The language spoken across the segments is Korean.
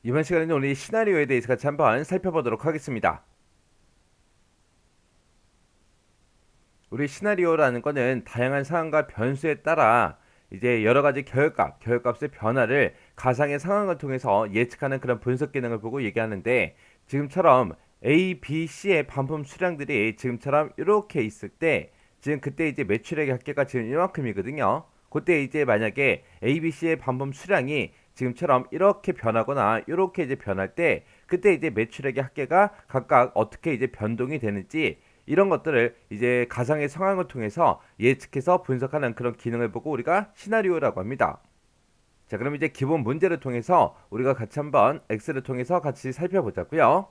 이번 시간에는 우리 시나리오에 대해서 같이 한번 살펴보도록 하겠습니다. 우리 시나리오라는 거는 다양한 상황과 변수에 따라 이제 여러 가지 결과값의 변화를 가상의 상황을 통해서 예측하는 그런 분석 기능을 보고 얘기하는데, 지금처럼 A, B, C의 반품 수량들이 지금처럼 이렇게 있을 때, 지금 그때 이제 매출액의 합계가 지금 이만큼이거든요. 그때 이제 만약에 A, B, C의 반품 수량이 지금처럼 이렇게 변하거나 이렇게 이제 변할 때, 그때 이제 매출액의 합계가 각각 어떻게 이제 변동이 되는지, 이런 것들을 이제 가상의 상황을 통해서 예측해서 분석하는 그런 기능을 보고 우리가 시나리오라고 합니다. 자, 그럼 이제 기본 문제를 통해서 우리가 같이 한번 엑셀을 통해서 같이 살펴보자고요.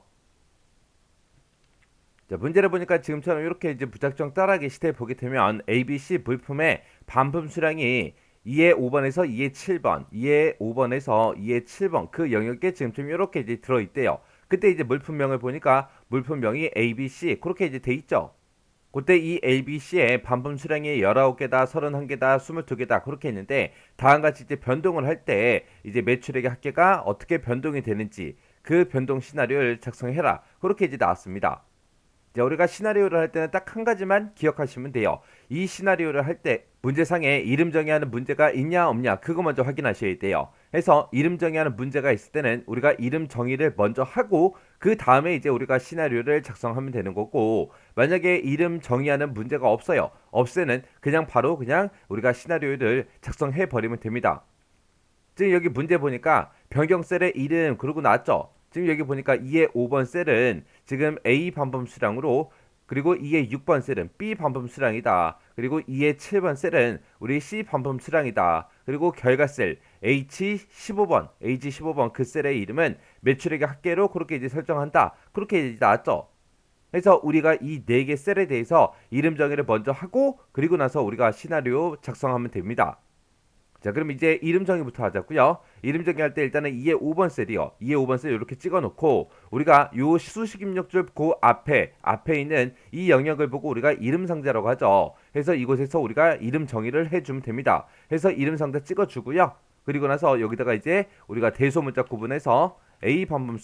자, 문제를 보니까 지금처럼 이렇게 이제 무작정 따라하기 시대에 보게 되면 ABC 물품의 반품 수량이 2의 5번에서 2의 7번, 2의 5번에서 2의 7번 그 영역에 지금쯤 이렇게 이제 들어있대요. 그때 이제 물품명을 보니까 물품명이 ABC 그렇게 이제 돼 있죠. 그때 이 ABC의 반품 수량이 19개다, 31개다, 22개다 그렇게 있는데, 다음같이 이제 변동을 할 때 이제 매출액의 합계가 어떻게 변동이 되는지 그 변동 시나리오를 작성해라 그렇게 이제 나왔습니다. 이제 우리가 시나리오를 할 때는 딱 한 가지만 기억하시면 돼요. 이 시나리오를 할 때 문제상에 이름 정의하는 문제가 있냐 없냐 그거 먼저 확인하셔야 돼요. 해서 이름 정의하는 문제가 있을 때는 우리가 이름 정의를 먼저 하고 그 다음에 이제 우리가 시나리오를 작성하면 되는 거고, 만약에 이름 정의하는 문제가 없어요. 없을 때는 그냥 바로 그냥 우리가 시나리오를 작성해 버리면 됩니다. 지금 여기 문제 보니까 변경셀의 이름 그러고 나왔죠. 지금 여기 보니까 2의 5번 셀은 지금 A 반품 수량으로, 그리고 2의 6번 셀은 B 반품 수량이다. 그리고 2의 7번 셀은 우리 C 반품 수량이다. 그리고 결과셀 H15번 그 셀의 이름은 매출액의 합계로 그렇게 이제 설정한다. 그렇게 이제 나왔죠. 그래서 우리가 이 네 개 셀에 대해서 이름 정의를 먼저 하고, 그리고 나서 우리가 시나리오 작성하면 됩니다. 자, 그럼 이제 이름 정의부터 하자고요. 이름 정의할 때 일단은 2의 5번 셀이요. 2의 5번 셀 이렇게 찍어놓고, 우리가 요 수식 입력줄 그 앞에 있는 이 영역을 보고 우리가 이름 상자라고 하죠. 그래서 이곳에서 우리가 이름 정의를 해주면 됩니다. 해서 이름 상자 찍어주고요. 그리고 나서 여기다가 이제 우리가 대소문자 구분해서 A 반품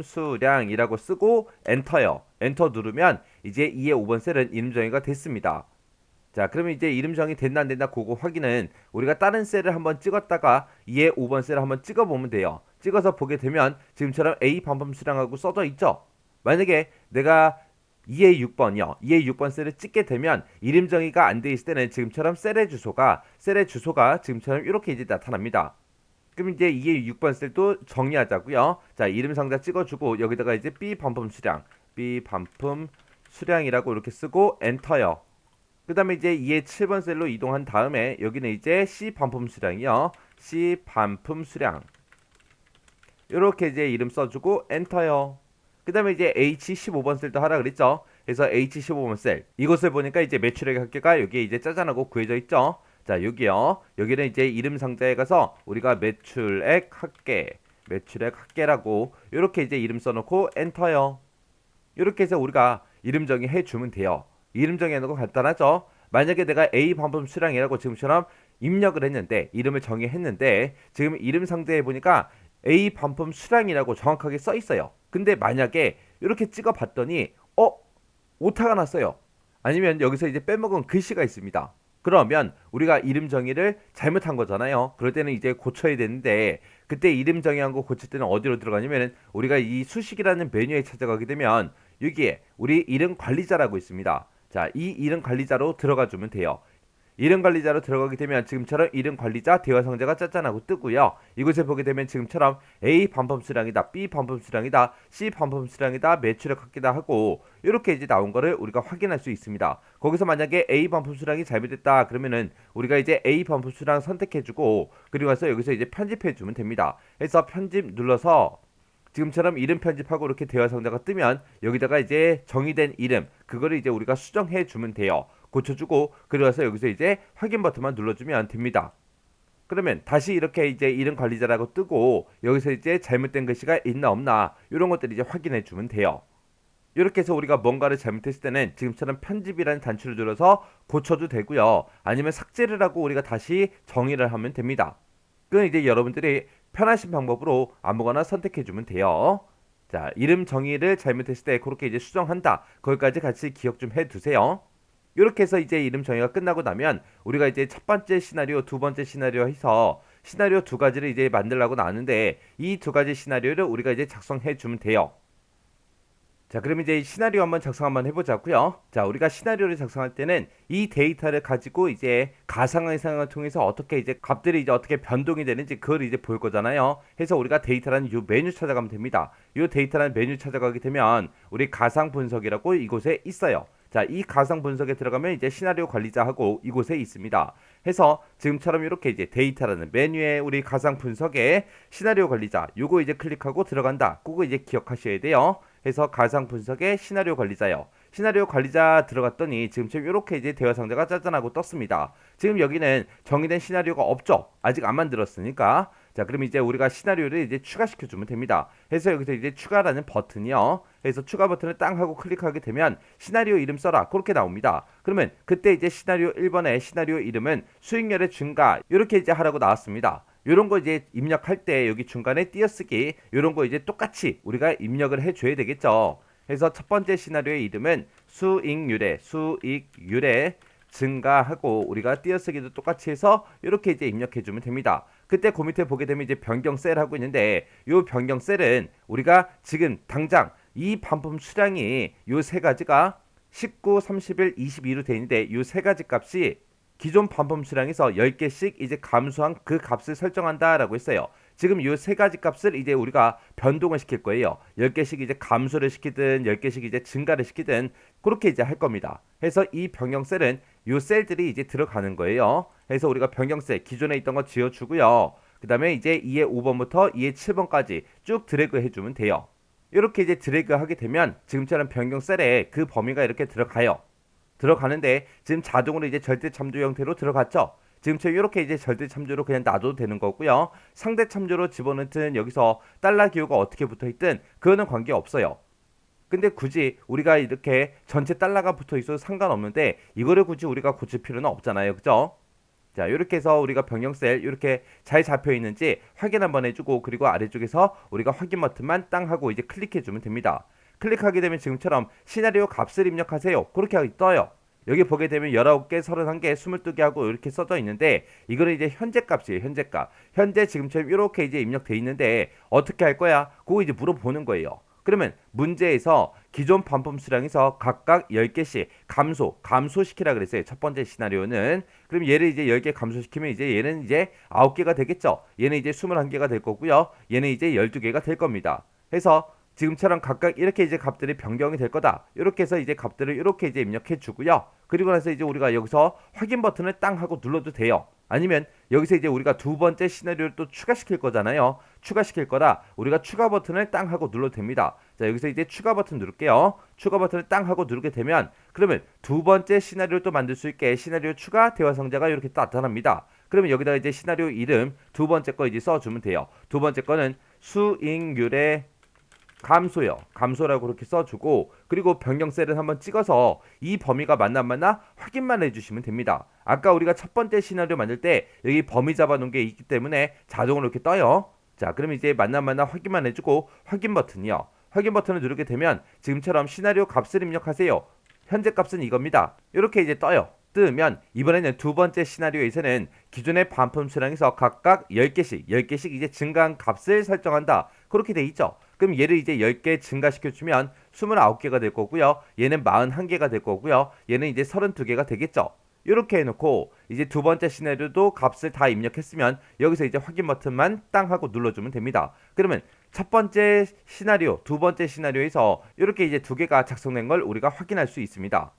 수량이라고 쓰고 엔터요. 엔터 누르면 이제 2의 5번 셀은 이름 정의가 됐습니다. 자, 그러면 이제 이름 정의 됐나 안 됐나 그거 확인은 우리가 다른 셀을 한번 찍었다가 2의 5번 셀을 한번 찍어보면 돼요. 찍어서 보게 되면 지금처럼 A 반품 수량하고 써져 있죠. 만약에 내가 2의 6번이요. 2의 6번 셀을 찍게 되면 이름 정의가 안 돼 있을 때는 지금처럼 셀의 주소가 지금처럼 이렇게 이제 나타납니다. 그럼 이제 2의 6번 셀도 정리하자고요. 자, 이름 상자 찍어주고 여기다가 이제 B 반품 수량이라고 이렇게 쓰고 엔터요. 그 다음에 이제 2의 7번 셀로 이동한 다음에 여기는 이제 C 반품 수량이요. C 반품 수량. 이렇게 이제 이름 써주고 엔터요. 그 다음에 이제 H15번 셀도 하라 그랬죠. 그래서 H15번 셀. 이것을 보니까 이제 매출액 합계가 여기에 이제 짜잔하고 구해져 있죠. 자, 여기요. 여기는 이제 이름 상자에 가서 우리가 매출액 합계라고 이렇게 이제 이름 써놓고 엔터요. 이렇게 해서 우리가 이름 정의해 주면 돼요. 이름 정의하는 거 간단하죠. 만약에 내가 A 반품 수량이라고 지금처럼 입력을 했는데, 이름을 정의했는데 지금 이름 상자에 보니까 A 반품 수량이라고 정확하게 써 있어요. 근데 만약에 이렇게 찍어 봤더니 오타가 났어요. 아니면 여기서 이제 빼먹은 글씨가 있습니다. 그러면 우리가 이름 정의를 잘못한 거잖아요. 그럴 때는 이제 고쳐야 되는데, 그때 이름 정의한 거 고칠 때는 어디로 들어가냐면 우리가 이 수식이라는 메뉴에 찾아가게 되면 여기에 우리 이름 관리자라고 있습니다. 자, 이 이름 관리자로 들어가 주면 돼요. 이름 관리자로 들어가게 되면 지금처럼 이름 관리자 대화 상자가 짠짠하고 뜨고요. 이곳에 보게 되면 지금처럼 A 반품 수량이다, B 반품 수량이다, C 반품 수량이다, 매출액 합계다 하고 이렇게 이제 나온 거를 우리가 확인할 수 있습니다. 거기서 만약에 A 반품 수량이 잘못됐다 그러면은 우리가 이제 A 반품 수량 선택해주고, 그리고 나서 여기서 이제 편집해주면 됩니다. 그래서 편집 눌러서 지금처럼 이름 편집하고 이렇게 대화 상자가 뜨면 여기다가 이제 정의된 이름 그거를 이제 우리가 수정해 주면 돼요. 고쳐주고 그리고 나서 여기서 이제 확인 버튼만 눌러주면 됩니다. 그러면 다시 이렇게 이제 이름 관리자라고 뜨고 여기서 이제 잘못된 글씨가 있나 없나 이런 것들 이제 확인해 주면 돼요. 이렇게 해서 우리가 뭔가를 잘못했을 때는 지금처럼 편집이라는 단추를 눌러서 고쳐도 되고요. 아니면 삭제를 하고 우리가 다시 정의를 하면 됩니다. 그건 이제 여러분들이 편하신 방법으로 아무거나 선택해주면 돼요. 자, 이름 정의를 잘못했을 때 그렇게 이제 수정한다. 거기까지 같이 기억 좀 해두세요. 이렇게 해서 이제 이름 정의가 끝나고 나면 우리가 이제 첫 번째 시나리오, 두 번째 시나리오 해서 시나리오 두 가지를 이제 만들라고 나왔는데 이 두 가지 시나리오를 우리가 이제 작성해 주면 돼요. 자, 그럼 이제 시나리오 한번 작성 한번 해보자고요. 자, 우리가 시나리오를 작성할 때는 이 데이터를 가지고 이제 가상의상을 통해서 어떻게 이제 값들이 이제 어떻게 변동이 되는지 그걸 이제 볼 거잖아요. 해서 우리가 데이터라는 이 메뉴 찾아가면 됩니다. 이 데이터라는 메뉴 찾아가게 되면 우리 가상 분석이라고 이곳에 있어요. 자, 이 가상 분석에 들어가면 이제 시나리오 관리자하고 이곳에 있습니다. 해서 지금처럼 이렇게 이제 데이터라는 메뉴에 우리 가상 분석에 시나리오 관리자 요거 이제 클릭하고 들어간다. 그거 이제 기억하셔야 돼요. 해서 가상 분석의 시나리오 관리자요. 시나리오 관리자 들어갔더니 지금처럼 이렇게 이제 대화 상자가 짜잔하고 떴습니다. 지금 여기는 정의된 시나리오가 없죠. 아직 안 만들었으니까. 자, 그럼 이제 우리가 시나리오를 이제 추가시켜 주면 됩니다. 해서 여기서 이제 추가라는 버튼이요. 해서 추가 버튼을 땅 하고 클릭하게 되면 시나리오 이름 써라. 그렇게 나옵니다. 그러면 그때 이제 시나리오 1번의 시나리오 이름은 수익률의 증가 이렇게 이제 하라고 나왔습니다. 요런 거 이제 입력할 때 여기 중간에 띄어쓰기 요런 거 이제 똑같이 우리가 입력을 해줘야 되겠죠. 그래서 첫 번째 시나리오의 이름은 수익률의 증가하고 우리가 띄어쓰기도 똑같이 해서 이렇게 이제 입력해 주면 됩니다. 그때 그 밑에 보게 되면 이제 변경 셀 하고 있는데 요 변경 셀은 우리가 지금 당장 이 반품 수량이 요 세 가지가 19, 31, 22로 되어 있는데 요 세 가지 값이 기존 반품 수량에서 10개씩 이제 감소한 그 값을 설정한다라고 했어요. 지금 이 세 가지 값을 이제 우리가 변동을 시킬 거예요. 10개씩 이제 감소를 시키든 10개씩 이제 증가를 시키든 그렇게 이제 할 겁니다. 해서 이 변경 셀은 이 셀들이 이제 들어가는 거예요. 해서 우리가 변경 셀 기존에 있던 거 지워주고요. 그 다음에 이제 2의 5번부터 2의 7번까지 쭉 드래그 해주면 돼요. 이렇게 이제 드래그 하게 되면 지금처럼 변경 셀에 그 범위가 이렇게 들어가요. 들어가는데 지금 자동으로 이제 절대 참조 형태로 들어갔죠. 지금처럼 이렇게 이제 절대 참조로 그냥 놔둬도 되는 거고요. 상대 참조로 집어넣든 여기서 달러 기호가 어떻게 붙어 있든 그거는 관계 없어요. 근데 굳이 우리가 이렇게 전체 달러가 붙어 있어도 상관없는데 이거를 굳이 우리가 고칠 필요는 없잖아요. 그죠? 자, 이렇게 해서 우리가 변경셀 이렇게 잘 잡혀 있는지 확인 한번 해주고 그리고 아래쪽에서 우리가 확인 버튼만 땅 하고 이제 클릭해주면 됩니다. 클릭하게 되면 지금처럼 시나리오 값을 입력하세요. 그렇게 떠요. 여기 보게 되면 19개, 31개, 22개 하고 이렇게 써져 있는데 이거는 이제 현재 값이에요. 현재 값. 현재 지금처럼 이렇게 이제 입력돼 있는데 어떻게 할 거야? 그거 이제 물어보는 거예요. 그러면 문제에서 기존 반품 수량에서 각각 10개씩 감소시키라 그랬어요. 첫 번째 시나리오는. 그럼 얘를 이제 10개 감소시키면 이제 얘는 이제 9개가 되겠죠. 얘는 이제 21개가 될 거고요. 얘는 이제 12개가 될 겁니다. 해서 지금처럼 각각 이렇게 이제 값들이 변경이 될 거다. 이렇게 해서 이제 값들을 이렇게 이제 입력해 주고요. 그리고 나서 이제 우리가 여기서 확인 버튼을 땅 하고 눌러도 돼요. 아니면 여기서 이제 우리가 두 번째 시나리오를 또 추가시킬 거잖아요. 추가시킬 거라 우리가 추가 버튼을 땅 하고 눌러도 됩니다. 자, 여기서 이제 추가 버튼 누를게요. 추가 버튼을 땅 하고 누르게 되면 그러면 두 번째 시나리오를 또 만들 수 있게 시나리오 추가 대화 상자가 이렇게 나타납니다. 그러면 여기다가 이제 시나리오 이름 두 번째 거 이제 써주면 돼요. 두 번째 거는 수익률의 감소요. 감소라고 그렇게 써주고 그리고 변경셀을 한번 찍어서 이 범위가 맞나 안 맞나 확인만 해주시면 됩니다. 아까 우리가 첫 번째 시나리오 만들 때 여기 범위 잡아놓은 게 있기 때문에 자동으로 이렇게 떠요. 자, 그럼 이제 맞나 안 맞나 확인만 해주고 확인 버튼이요. 확인 버튼을 누르게 되면 지금처럼 시나리오 값을 입력하세요. 현재 값은 이겁니다. 이렇게 이제 떠요. 뜨면 이번에는 두 번째 시나리오에서는 기존의 반품 수량에서 각각 10개씩 이제 증가한 값을 설정한다. 그렇게 돼 있죠. 그럼 얘를 이제 10개 증가시켜주면 29개가 될 거고요. 얘는 41개가 될 거고요. 얘는 이제 32개가 되겠죠. 이렇게 해놓고 이제 두 번째 시나리오도 값을 다 입력했으면 여기서 이제 확인 버튼만 땅 하고 눌러주면 됩니다. 그러면 첫 번째 시나리오, 두 번째 시나리오에서 이렇게 이제 두 개가 작성된 걸 우리가 확인할 수 있습니다.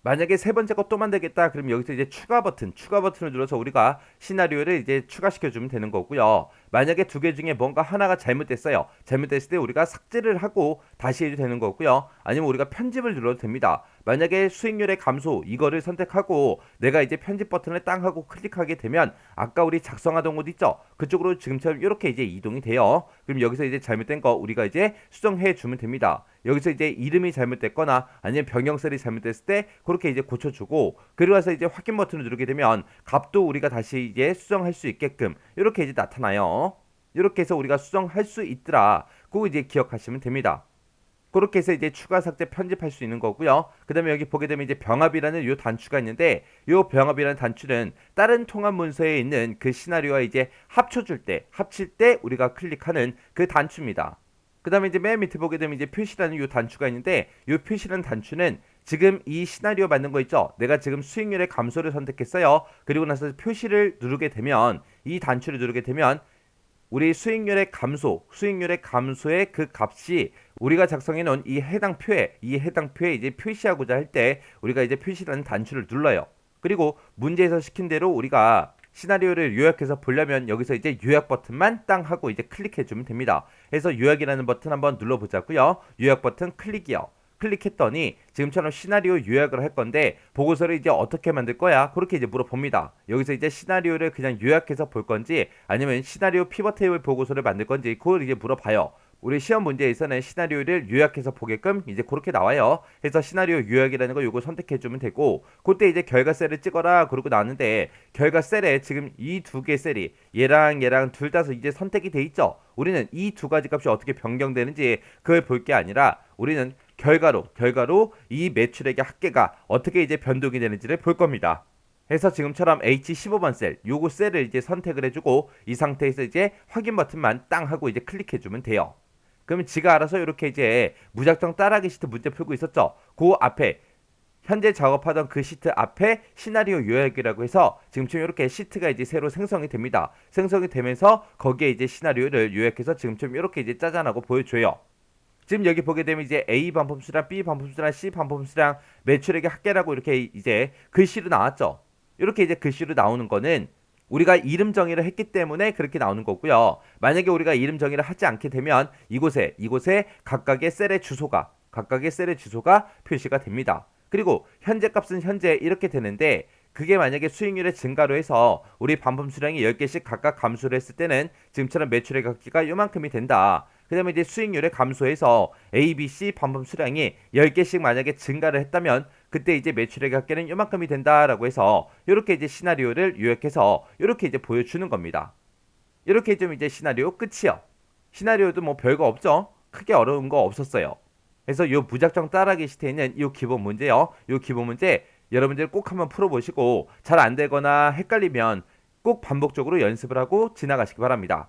만약에 세 번째 거 또 만들겠다 그럼 여기서 이제 추가 버튼을 눌러서 우리가 시나리오를 이제 추가시켜주면 되는 거고요. 만약에 두 개 중에 뭔가 하나가 잘못됐어요. 잘못됐을 때 우리가 삭제를 하고 다시 해도 되는 거고요. 아니면 우리가 편집을 눌러도 됩니다. 만약에 수익률의 감소 이거를 선택하고 내가 이제 편집 버튼을 땅 하고 클릭하게 되면 아까 우리 작성하던 곳 있죠? 그쪽으로 지금처럼 이렇게 이제 이동이 돼요. 그럼 여기서 이제 잘못된 거 우리가 이제 수정해 주면 됩니다. 여기서 이제 이름이 잘못됐거나 아니면 변경셀이 잘못됐을 때 그렇게 이제 고쳐주고 그리고 나서 이제 확인 버튼을 누르게 되면 값도 우리가 다시 이제 수정할 수 있게끔 이렇게 이제 나타나요. 이렇게 해서 우리가 수정할 수 있더라. 그거 이제 기억하시면 됩니다. 그렇게 해서 이제 추가 삭제 편집할 수 있는 거고요. 그 다음에 여기 보게 되면 이제 병합이라는 요 단추가 있는데 요 병합이라는 단추는 다른 통합 문서에 있는 그 시나리오와 이제 합칠 때 우리가 클릭하는 그 단추입니다. 그 다음에 이제 맨 밑에 보게 되면 이제 표시라는 요 단추가 있는데 요 표시라는 단추는 지금 이 시나리오 만든 거 있죠? 내가 지금 수익률의 감소를 선택했어요. 그리고 나서 표시를 누르게 되면 이 단추를 누르게 되면 우리 수익률의 감소의 그 값이 우리가 작성해 놓은 이 해당 표에 이제 표시하고자 할 때 우리가 이제 표시라는 단추를 눌러요. 그리고 문제에서 시킨 대로 우리가 시나리오를 요약해서 보려면 여기서 이제 요약 버튼만 땅 하고 이제 클릭해 주면 됩니다. 그래서 요약이라는 버튼 한번 눌러 보자고요. 요약 버튼 클릭이요. 클릭했더니 지금처럼 시나리오 요약을 할 건데 보고서를 이제 어떻게 만들 거야? 그렇게 이제 물어봅니다. 여기서 이제 시나리오를 그냥 요약해서 볼 건지 아니면 시나리오 피벗 테이블 보고서를 만들 건지 그걸 이제 물어봐요. 우리 시험 문제에서는 시나리오를 요약해서 보게끔 이제 그렇게 나와요. 그래서 시나리오 요약이라는 거 요거 선택해주면 되고 그때 이제 결과 셀을 찍어라 그러고 나왔는데 결과 셀에 지금 이 두 개 셀이 얘랑 둘 다 이제 선택이 돼 있죠. 우리는 이 두 가지 값이 어떻게 변경되는지 그걸 볼 게 아니라 우리는 결과로 이 매출액의 합계가 어떻게 이제 변동이 되는지를 볼 겁니다. 해서 지금처럼 H15번 셀, 요거 셀을 이제 선택을 해주고 이 상태에서 이제 확인 버튼만 땅 하고 이제 클릭해주면 돼요. 그러면 지가 알아서 이렇게 이제 무작정 따라하기 시트 문제 풀고 있었죠. 그 앞에 현재 작업하던 그 시트 앞에 시나리오 요약이라고 해서 지금처럼 이렇게 시트가 이제 새로 생성이 됩니다. 생성이 되면서 거기에 이제 시나리오를 요약해서 지금처럼 이렇게 이제 짜잔하고 보여줘요. 지금 여기 보게 되면 이제 A 반품수랑 B 반품수랑 C 반품수랑 매출액의 합계라고 이렇게 이제 글씨로 나왔죠. 이렇게 이제 글씨로 나오는 거는 우리가 이름 정의를 했기 때문에 그렇게 나오는 거고요. 만약에 우리가 이름 정의를 하지 않게 되면 이곳에 각각의 셀의 주소가 표시가 됩니다. 그리고 현재 값은 현재 이렇게 되는데 그게 만약에 수익률의 증가로 해서 우리 반품 수량이 10개씩 각각 감소를 했을 때는 지금처럼 매출의 값이 요만큼이 된다. 그 다음에 이제 수익률의 감소해서 A, B, C 반품 수량이 10개씩 만약에 증가를 했다면 그때 이제 매출액 합계는 요만큼이 된다라고 해서 이렇게 이제 시나리오를 요약해서 이렇게 이제 보여주는 겁니다. 이렇게 좀 이제 시나리오 끝이요. 시나리오도 뭐 별거 없죠. 크게 어려운 거 없었어요. 그래서 요 무작정 따라하기 시트에 있는 요 기본 문제요. 요 기본 문제 여러분들 꼭 한번 풀어보시고 잘 안 되거나 헷갈리면 꼭 반복적으로 연습을 하고 지나가시기 바랍니다.